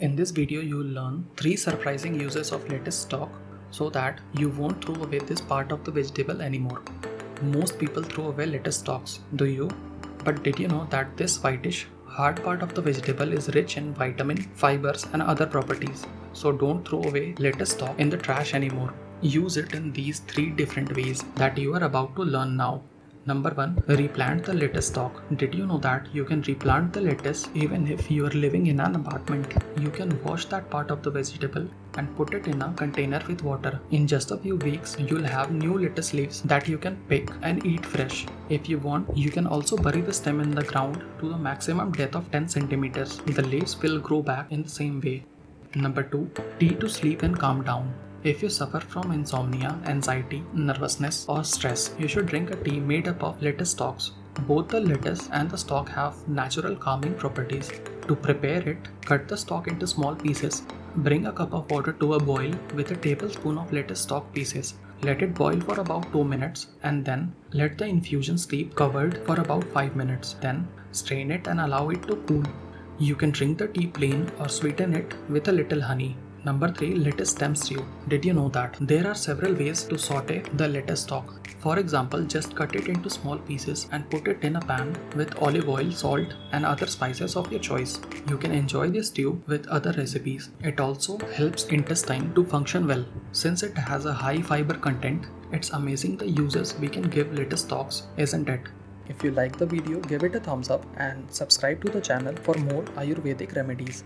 In this video, you will learn 3 surprising uses of lettuce stalk so that you won't throw away this part of the vegetable anymore. Most people throw away lettuce stalks, do you? But did you know that this whitish, hard part of the vegetable is rich in vitamin, fibers and other properties? So don't throw away lettuce stalk in the trash anymore. Use it in these 3 different ways that you are about to learn now. Number 1. Replant the lettuce stalk. Did you know that you can replant the lettuce even if you are living in an apartment? You can wash that part of the vegetable and put it in a container with water. In just a few weeks, you'll have new lettuce leaves that you can pick and eat fresh. If you want, you can also bury the stem in the ground to the maximum depth of 10 centimeters. The leaves will grow back in the same way. Number 2. Tea to sleep and calm down. If you suffer from insomnia, anxiety, nervousness or stress, you should drink a tea made up of lettuce stalks. Both the lettuce and the stalk have natural calming properties. To prepare it, cut the stalk into small pieces. Bring a cup of water to a boil with a tablespoon of lettuce stalk pieces. Let it boil for about 2 minutes and then let the infusion steep covered for about 5 minutes. Then strain it and allow it to cool. You can drink the tea plain or sweeten it with a little honey. Number 3. Lettuce stem stew. Did you know that there are several ways to saute the lettuce stalk? For example, just cut it into small pieces and put it in a pan with olive oil, salt and other spices of your choice. You can enjoy this stew with other recipes. It also helps intestine to function well. Since it has a high fiber content, it's amazing the uses we can give lettuce stalks, isn't it? If you like the video, give it a thumbs up and subscribe to the channel for more Ayurvedic remedies.